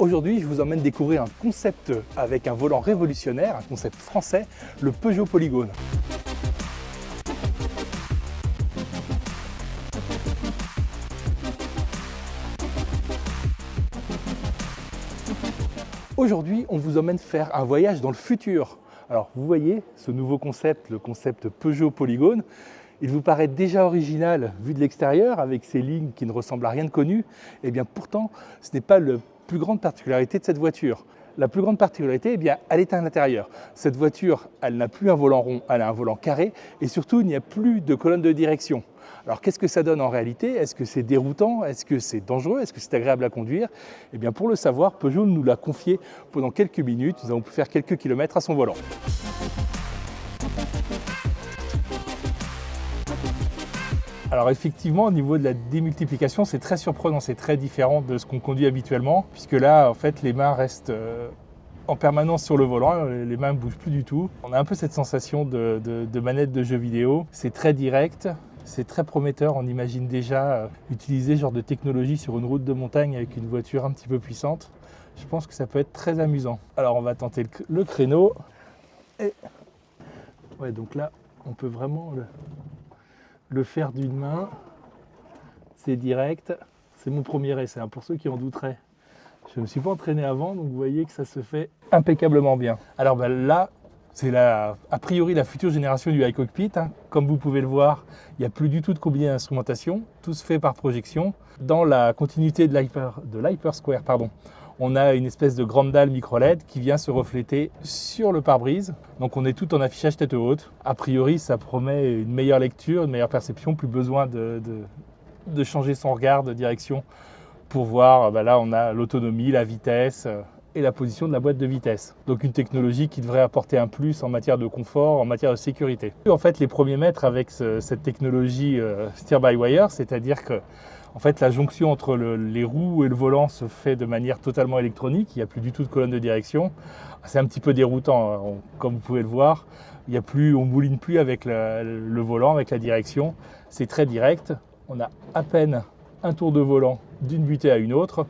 Aujourd'hui, je vous emmène découvrir un concept avec un volant révolutionnaire, un concept français, le Peugeot Polygone. Aujourd'hui, on vous emmène faire un voyage dans le futur. Alors, vous voyez ce nouveau concept, le concept Peugeot Polygone. Il vous paraît déjà original vu de l'extérieur, avec ces lignes qui ne ressemblent à rien de connu. Eh bien, pourtant, ce n'est pas la plus grande particularité de cette voiture. La plus grande particularité, eh bien, elle est à l'intérieur. Cette voiture, elle n'a plus un volant rond, elle a un volant carré et surtout, il n'y a plus de colonne de direction. Alors, qu'est-ce que ça donne en réalité? Est-ce que c'est déroutant? Est-ce que c'est dangereux? Est-ce que c'est agréable à conduire? Eh bien, pour le savoir, Peugeot nous l'a confié pendant quelques minutes. Nous avons pu faire quelques kilomètres à son volant. Alors effectivement, au niveau de la démultiplication, c'est très surprenant, c'est très différent de ce qu'on conduit habituellement, puisque là, en fait, les mains restent en permanence sur le volant, les mains ne bougent plus du tout. On a un peu cette sensation de manette de jeu vidéo, c'est très direct, c'est très prometteur, on imagine déjà utiliser ce genre de technologie sur une route de montagne avec une voiture un petit peu puissante. Je pense que ça peut être très amusant. Alors on va tenter le créneau. Et ouais, donc là, on peut vraiment le faire d'une main, c'est direct, c'est mon premier essai, hein, pour ceux qui en douteraient. Je ne me suis pas entraîné avant, donc vous voyez que ça se fait impeccablement bien. Alors là, c'est a priori la future génération du iCockpit, hein. Comme vous pouvez le voir, il n'y a plus du tout de combiné d'instrumentation, tout se fait par projection. Dans la continuité de l'Hypersquare, on a une espèce de grande dalle micro LED qui vient se refléter sur le pare-brise. Donc on est tout en affichage tête haute. A priori, ça promet une meilleure lecture, une meilleure perception, plus besoin de changer son regard de direction pour voir, là on a l'autonomie, la vitesse et la position de la boîte de vitesse. Donc une technologie qui devrait apporter un plus en matière de confort, en matière de sécurité. En fait, les premiers mètres avec cette technologie steer-by-wire, c'est-à-dire que en fait, la jonction entre les roues et le volant se fait de manière totalement électronique. Il n'y a plus du tout de colonne de direction. C'est un petit peu déroutant, comme vous pouvez le voir. On ne mouline plus avec le volant, avec la direction. C'est très direct. On a à peine un tour de volant d'une butée à une autre.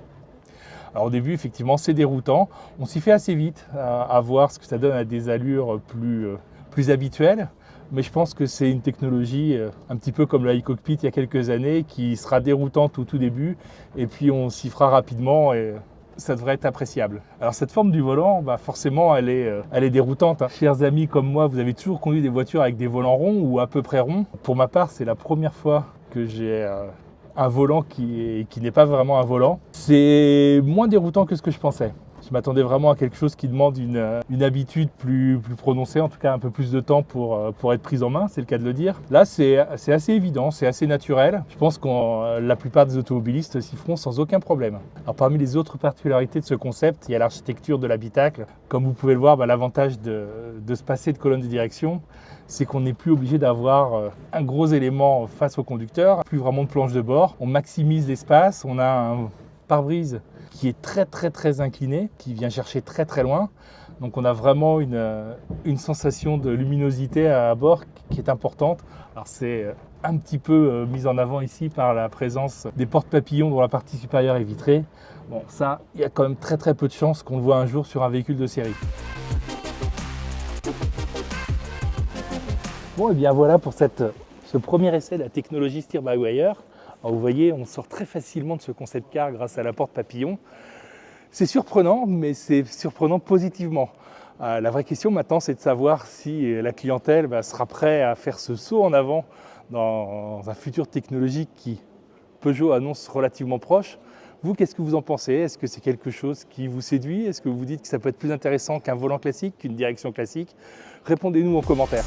Alors au début, effectivement, c'est déroutant. On s'y fait assez vite à voir ce que ça donne à des allures plus habituelles. Mais je pense que c'est une technologie un petit peu comme le iCockpit il y a quelques années qui sera déroutante au tout début et puis on s'y fera rapidement et ça devrait être appréciable. Alors cette forme du volant, forcément elle est déroutante, hein. Chers amis comme moi, vous avez toujours conduit des voitures avec des volants ronds ou à peu près ronds. Pour ma part, c'est la première fois que j'ai un volant qui n'est pas vraiment un volant. C'est moins déroutant que ce que je pensais. Je m'attendais vraiment à quelque chose qui demande une habitude plus prononcée, en tout cas un peu plus de temps pour être prise en main, c'est le cas de le dire. Là, c'est assez évident, c'est assez naturel. Je pense que la plupart des automobilistes s'y feront sans aucun problème. Alors parmi les autres particularités de ce concept, il y a l'architecture de l'habitacle. Comme vous pouvez le voir, l'avantage de se passer de colonne de direction, c'est qu'on n'est plus obligé d'avoir un gros élément face au conducteur, plus vraiment de planche de bord. On maximise l'espace, on a un pare-brise qui est très incliné, qui vient chercher très loin. Donc on a vraiment une sensation de luminosité à bord qui est importante. Alors c'est un petit peu mis en avant ici par la présence des porte-papillons dont la partie supérieure est vitrée. Bon, ça, il y a quand même très peu de chances qu'on le voit un jour sur un véhicule de série. Bon, et bien voilà pour ce premier essai de la technologie steer-by-wire. Alors vous voyez, on sort très facilement de ce concept car grâce à la porte papillon. C'est surprenant, mais c'est surprenant positivement. La vraie question maintenant, c'est de savoir si la clientèle sera prête à faire ce saut en avant dans un futur technologique qui Peugeot annonce relativement proche. Vous, qu'est-ce que vous en pensez? Est-ce que c'est quelque chose qui vous séduit? Est-ce que vous dites que ça peut être plus intéressant qu'un volant classique, qu'une direction classique? Répondez-nous en commentaire.